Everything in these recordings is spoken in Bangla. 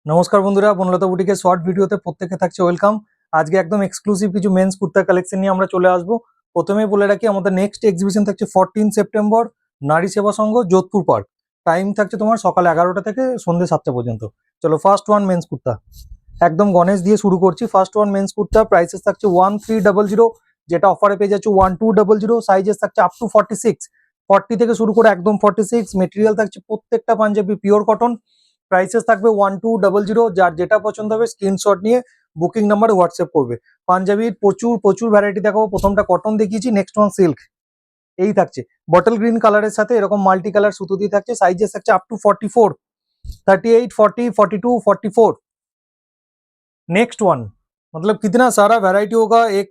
নমস্কার বন্ধুরা, বনলতা বুটিকের শর্ট ভিডিওতে প্রত্যেকে থাকছে ওয়েলকাম। আজকে একদম এক্সক্লুসিভ কিছু মেন্স কুর্তার কালেকশন নিয়ে আমরা চলে আসবো। প্রথমেই বলে রাখি, আমাদের নেক্সট এক্সিবিশন থাকছে 14 সেপ্টেম্বর, নারী সেবা সংঘ, যোধপুর পার্ক। টাইম থাকছে তোমার সকাল 11টা থেকে সন্ধ্যে 7টা পর্যন্ত। চলো ফার্স্ট ওয়ান মেন্স কুর্তা, একদম গণেশ দিয়ে শুরু করছি। First one men's kurta, prices থাকছে 1300, যেটা অফারে পেয়ে যাচ্ছে 1200। সাইজেস থাকছে আপ টু 46, 40 থেকে শুরু করে একদম 46। মেটেরিয়াল থাকছে প্রত্যেকটা পাঞ্জাবি পিওর কটন। প্রাইসেস থাকবে 1200। যার যেটা পছন্দ হবে স্ক্রিনশট নিয়ে বুকিং নাম্বার হোয়াটসঅ্যাপ করবে। পাঞ্জাবির প্রচুর প্রচুর ভ্যারাইটি দেখাবো। প্রথমটা কটন দেখিয়েছি, নেক্সট ওয়ান সিল্ক। এই থাকছে বটল গ্রিন কালারের সাথে এরকম মাল্টি কালার সুতো দিয়ে থাকছে। সাইজেস থাকছে আপ টু 44, 38, 40, 42, 44। नेक्स्ट वन, मतलब कितना सारा वैरायटी होगा एक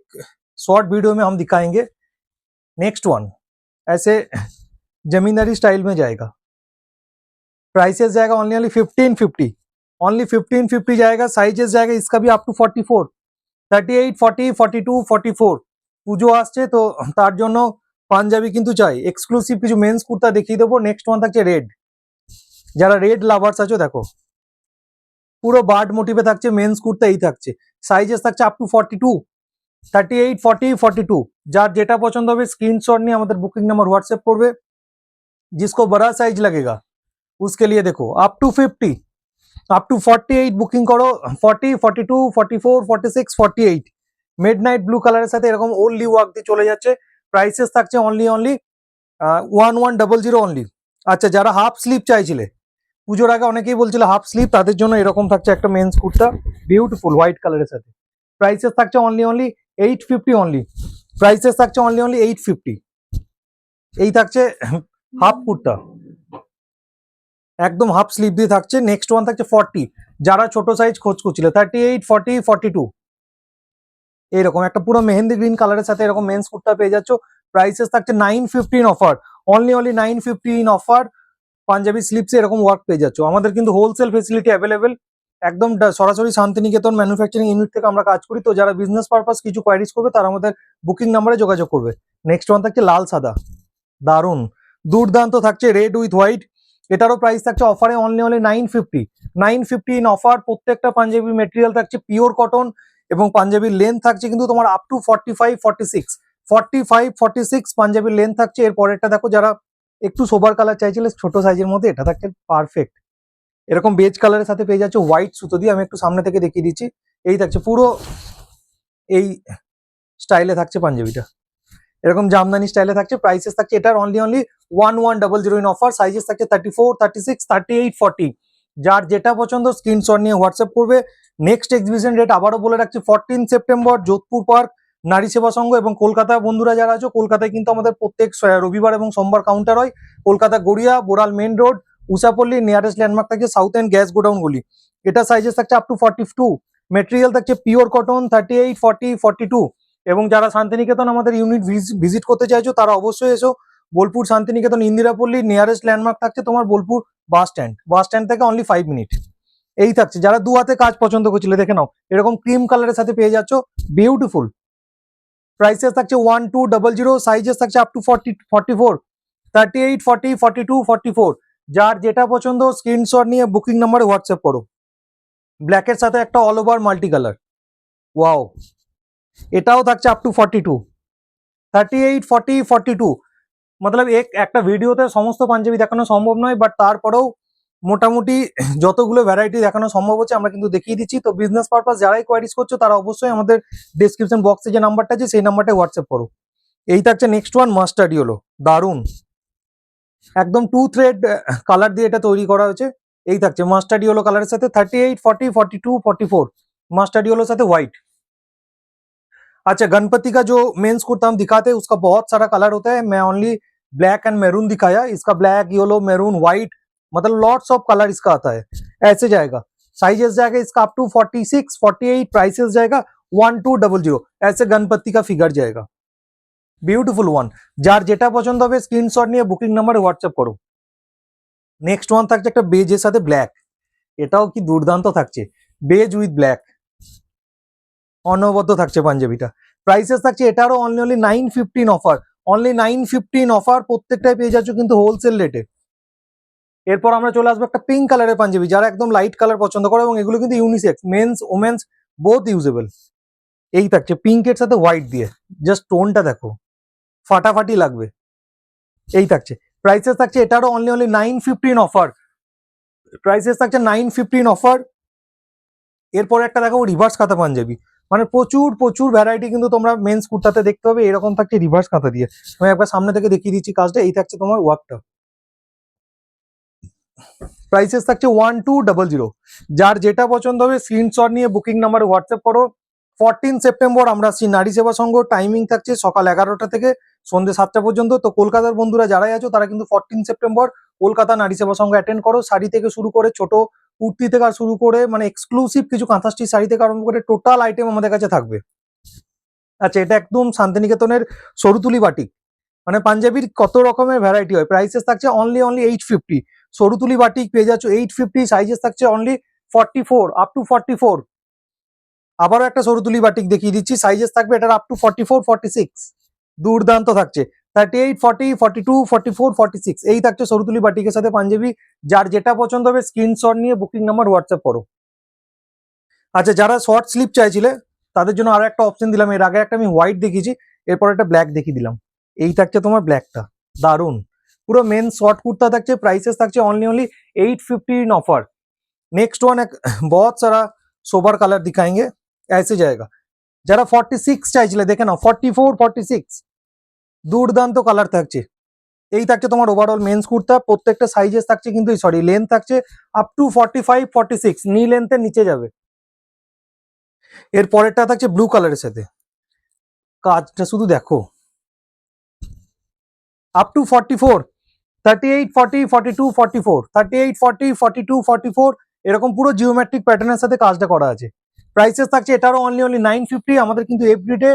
शॉर्ट वीडियो में हम दिखाएंगे। नेक्स्ट वन ऐसे जमींदारी स्टाइल में जाएगा। प्राइसेस जाएगा ओनली 1550, ओनली 1550 जाएगा। साइजेस जाएगा इसका भी अप टू 44, 38, 40, 42, 44। পুজো আসছে তো তার জন্য পাঞ্জাবি কিন্তু চাই। এক্সক্লুসিভ কিছু মেন্স কুর্তা দেখিয়ে দেবো। নেক্সট ওয়ান থাকছে রেড, যারা রেড লাভার্স আছো দেখো পুরো বার্ড মোটিভে থাকছে মেন্স কুর্তা। এই থাকছে সাইজেস থাকছে আপ টু 42, 38, 40, 42। যার যেটা পছন্দ হবে স্ক্রিনশট নিয়ে আমাদের বুকিং নাম্বার হোয়াটসঅ্যাপ করবে। जिसको बड़ा साइज लगेगा उसके लिए देखो up to 50, up to 48 booking করো। 40, 42, 44, 46, 48 মিডনাইট ব্লু কালারের সাথে এরকম ওনলি ওয়ার্ক দিয়ে চলে যাচ্ছে। প্রাইসেস থাকছে অনলি 1100 অনলি। আচ্ছা, যারা হাফ স্লিভ চাইছিলে পুজোর আগে অনেকেই বলছিল হাফ স্লিভ, তাদের জন্য এরকম থাকছে একটা মেন্স কুর্তা বিউটিফুল হোয়াইট কালারের সাথে। প্রাইসেস থাকছে অনলি 850 অনলি। প্রাইসেস থাকছে অনলি 850। এই থাকছে হাফ কুর্তা, একদম হাফ স্লিভ দিয়ে থাকছে। নেক্সট ওয়ান থাকছে 40, যারা ছোট সাইজ খোঁজ করছিল 38, 40, 42। এরকম একটা পুরো মেহেন্দি গ্রিন কালারের সাথে এরকম মেন্স কুর্তা পেয়ে যাচ্ছ। প্রাইসেস থাকছে 950 অফার, অনলি 950 অফার। পাঞ্জাবি স্লিপসে এরকম ওয়ার্ক পেয়ে যাচ্ছ। আমাদের কিন্তু হোলসেল ফেসিলিটি অ্যাভেলেবেল, একদম সরাসরি শান্তিনিকেতন ম্যানুফ্যাকচারিং ইউনিট থেকে আমরা কাজ করি। তো যারা বিজনেস পারপাস কিছু কোয়ারিজ করবে তারা আমাদের বুকিং নাম্বারে যোগাযোগ করবে। নেক্সট ওয়ান থাকছে লাল সাদা, দারুন দুর্দান্ত থাকছে রেড উইথ হোয়াইট। এটারও প্রাইস থাকছে অফারে অনলি 950, 950 ইন অফার। প্রত্যেকটা পাঞ্জাবি মেটেরিয়াল থাকছে পিওর কটন এবং পাঞ্জাবির লেন্থ থাকছে কিন্তু তোমার আপ টু 45, 46, 45, 46 পাঞ্জাবির লেন্থ থাকছে। এর পরেরটা দেখো, যারা একটু সোবার কালার চাইছিলে ছোট সাইজের মধ্যে, এটা থাকছে পারফেক্ট। এরকম বেজ কালারের সাথে পেয়ে যাচ্ছে হোয়াইট সুতো দিয়ে। আমি একটু সামনে থেকে দেখিয়ে দিচ্ছি। এই থাকছে পুরো এই স্টাইলে থাকছে পাঞ্জাবিটা, এরকম জামদানি স্টাইলে থাকছে। প্রাইসেস থাকছে এটার অনলি 1100 ইন অফার। সাইজেস থাকছে 34, 36, 38, 40। যার যেটা পছন্দ স্ক্রিনশট নিয়ে হোয়াটসঅ্যাপ করবে। নেক্সট এক্সিবিশন ডেট আবারও বলে রাখছি 14 সেপ্টেম্বর, যোধপুর পার্ক, নারী সেবা সংঘ। এবং কলকাতা বন্ধুরা যারা আছো, কলকাতায় কিন্তু আমাদের প্রত্যেক রবিবার এবং সোমবার কাউন্টার হয়। Kolkata Garia, Boral main road, Ushapalli, nearest landmark থাকছে সাউথ এন্ড গ্যাস গোডাউন গুলি। এটা সাইজেস থাকছে আপ টু 42। মেটেরিয়াল থাকছে পিওর কটন 38, 40, 42। এবং যারা শান্তিনিকেতন আমাদের ইউনিট ভিজিট করতে চাইছো তারা অবশ্যই এসো। বোলপুর শান্তিনিকেতন ইন্দিরাপল্লী, নিয়ারেস্ট ল্যান্ডমার্ক থাকছে তোমার বোলপুর বাস স্ট্যান্ড থেকে অনলি 5 মিনিট। এই থাকছে যারা দু হাতে কাজ পছন্দ করছিলে, দেখে নাও এরকম ক্রিম কালারের সাথে পেয়ে যাচ্ছ বিউটিফুল। প্রাইসেস থাকছে 1200। সাইজেস থাকছে আপ টু 40, 44, 38, 40, 42, 44। যার যেটা পছন্দ স্ক্রিনশট নিয়ে বুকিং নাম্বারে হোয়াটসঅ্যাপ করো। ব্ল্যাকের সাথে একটা all over multi colour, wow. এটাও থাকছে আপ টু 42, 38, 40, 42। মতলব একটা ভিডিওতে সমস্ত পাঞ্জাবি দেখানো সম্ভব নয়, বাট তারপরেও মোটামুটি যতগুলো ভ্যারাইটি দেখানো সম্ভব হচ্ছে আমরা কিন্তু দেখিয়ে দিচ্ছি। তো বিজনেস পারপাস যারাই কোয়ারিজ করছো তারা অবশ্যই আমাদের ডেসক্রিপশন বক্সে যে নাম্বারটা আছে সেই নাম্বারটা হোয়াটসঅ্যাপ করো। এই থাকছে নেক্সট ওয়ান মাস্টার্ড ইয়েলো, দারুন একদম 2 থ্রেড কালার দিয়ে এটা তৈরি করা হয়েছে। এই থাকছে মাস্টার্ড ইয়েলো কালারের সাথে 38, 40, 42, 44 মাস্টার্ড ইয়েলোর সাথে হোয়াইট। अच्छा, गणपति का जो मेंस कुर्ता हम दिखाते हैं उसका बहुत सारा कलर होता है। मैं ओनली ब्लैक एंड मैरून दिखाया। इसका ब्लैक, येलो, मैरून, व्हाइट, मतलब लॉट्स ऑफ कलर इसका आता है। ऐसे जाएगा, साइजेस जाएगा इसका अप टू 46, 48। प्राइसेस जाएगा 1200। ऐसे गणपति का फिगर जाएगा, বিউটিফুল ওয়ান। যার যেটা পছন্দ হবে স্ক্রিনশট নিয়ে বুকিং নাম্বারে হোয়াটসঅ্যাপ করো। নেক্সট ওয়ান থাকছে একটা বেজের সাথে ব্ল্যাক, এটাও কি দুর্দান্ত থাকছে, বেজ উইথ ব্ল্যাক, অনবদ্য থাকছে পাঞ্জাবিটা। প্রাইসেস থাকছে এটারও অনলি 915 অফার, অনলি 915 অফার। প্রত্যেকটাই পেয়ে যাচ্ছ কিন্তু হোলসেল রেটে। এরপর আমরা চলে আসবো একটা পিঙ্ক কালারের পাঞ্জাবি, যারা একদম লাইট কালার পছন্দ করে, এবং এগুলো কিন্তু unisex, men's women's both usable. এই থাকছে পিঙ্কের সাথে হোয়াইট দিয়ে, জাস্ট টোনটা দেখো, ফাটাফাটি লাগবে। এই থাকছে, প্রাইসেস থাকছে এটারও অনলি 915 অফার, প্রাইসেস থাকছে 915 অফার। এরপরে একটা দেখো রিভার্স কাঁথা পাঞ্জাবি, মানে প্রচুর প্রচুর ভ্যারাইটি কিন্তু তোমরা মেন্স কুর্তাতে দেখতে হবে। এরকম থাকছে রিভার্স কাঁথা দিয়ে, আমি একবার সামনে থেকে দেখিয়ে দিচ্ছি কাজটা। এই থাকছে তোমার ওয়ার্কটা, প্রাইসেস থাকছে 1200। যার যেটা পছন্দ হবে স্ক্রিনশট নিয়ে বুকিং নাম্বারে হোয়াটসঅ্যাপ করো। 14 সেপ্টেম্বর আমরা আসছি নারী সেবা সংঘ, টাইমিং থাকছে সকাল 11টা থেকে সন্ধ্যে 7টা পর্যন্ত। তো কলকাতার বন্ধুরা যারাই আছো তারা কিন্তু 14 সেপ্টেম্বর কলকাতা নারী সেবা সংঘ অ্যাটেন্ড করো। শাড়ি থেকে শুরু করে ছোট কুর্তি থেকে শুরু করে মানে এক্সক্লুসিভ কিছু কাঁথা স্টিচ শাড়ি থেকে আরম্ভ করে টোটাল আইটেম আমাদের কাছে থাকবে। আচ্ছা, এটা একদম শান্তিনিকেতনের সরুতুলি বাটিক, মানে পাঞ্জাবির কত রকমের ভ্যারাইটি হয়। প্রাইসেস থাকছে অনলি 850। সরুতুলি বাটিক পেয়ে যাচ্ছ 850, সাইজেস থাকছে অনলি 44 আপ টু 44। আবারও একটা সরুতুলি বাটিক দেখিয়ে দিচ্ছি, সাইজেস থাকবে এটার আপ টু 44 46। দুর্দান্ত থাকছে 38 40 42 44 46। এই থাকছে সরুতুলি বাটিকের সাথে পাঞ্জাবি। যার যেটা পছন্দ হবে স্ক্রিনশট নিয়ে বুকিং নাম্বার হোয়াটসঅ্যাপ করো। আচ্ছা, যারা শর্ট স্লিপ চাইছিলে তাদের জন্য আরো একটা অপশন দিলাম। এর আগে একটা আমি হোয়াইট দেখিয়েছি, এরপর একটা ব্ল্যাক দেখিয়ে দিলাম। এই থাকছে তোমার ব্ল্যাকটা, দারুন পুরো মেন শর্ট কুর্তা থাকছে। প্রাইসেস থাকছে only 850 in offer. Next one एक बहुत सारा सोबर कलर दिखाएंगे, ऐसे जाएगा। যারা 46 চাইছিলে দেখে নাও, 44 46 দুর্দান্ত কালার থাকছে। এই থাকছে তোমার ওভারঅল মেন্স কুর্তা, প্রত্যেকটা সাইজেস থাকছে কিন্তু সরি লেন্থ থাকছে আপ টু 45 46, নি লেন্থের নিচে যাবে। এর পরেরটা থাকছে ব্লু কালারের সাথে, কাজটা শুধু দেখো, আপ টু 44 38 40 42 44 38 40 42 44 এরকম পুরো জিওমেট্রিক প্যাটার্নের সাথে কাজটা করা আছে। প্রাইসেস থাকছে এটারও অনলি 950। আমাদের কিন্তু এভরিডে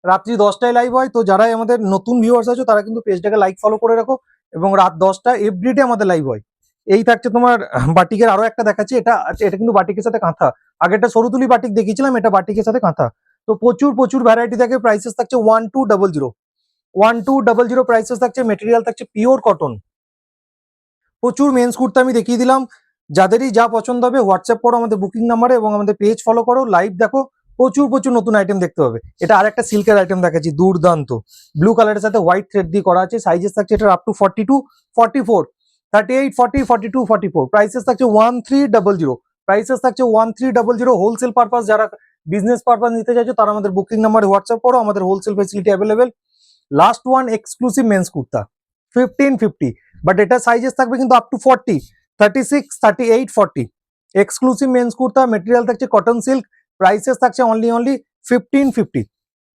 রাত্রি 10টায় লাইভ হয়, তো যারাই আমাদের নতুন ভিউয়ার্স আছো তারা কিন্তু পেজটাকে লাইক ফলো করে রাখো, এবং রাত 10টা এভরিডে আমাদের লাইভ হয়। এই থাকছে তোমার বাটিকের আরো একটা দেখাচ্ছি, এটা এটা কিন্তু বাটিকের সাথে কাঁথা। আগেরটা সরুতুলি বাটিক দেখিয়েছিলাম, এটা বাটিকের সাথে কাঁথা। তো প্রচুর প্রচুর ভ্যারাইটি থাকে। প্রাইসেস থাকছে 1200 1200 প্রাইসেস থাকছে। মেটেরিয়াল থাকছে পিওর কটন। প্রচুর মেন্স কুর্তা আমি দেখিয়ে দিলাম। যাদেরই যা পছন্দ হবে হোয়াটসঅ্যাপ করো আমাদের বুকিং নাম্বারে, এবং আমাদের পেজ ফলো করো, লাইভ দেখো, প্রচুর প্রচুর নতুন আইটেম দেখতে হবে। এটা আর একটা সিল্কের আইটেম দেখাচ্ছি, দুর্দান্ত ব্লু কালারের সাথে হোয়াইট থ্রেড দিয়ে করা আছে। সাইজেস থাকছে এটা আপ টু 42 44 38 40 42 44। প্রাইসেস থাকছে 1300। প্রাইসেস থাকছে 1300। হোলসেল পারপাস, যারা বিজনেস পারপাস নিতে চাইছো তারা আমাদের বুকিং নাম্বারে হোয়াটসঅ্যাপ করো, আমাদের wholesale facility available. Last one exclusive men's kurta 1550, but এটা সাইজেস থাকবে কিন্তু up to 40 36 38 40। Exclusive men's kurta, material থাকছে কটন সিল্ক, প্রাইসেস থাকছে অনলি 1550।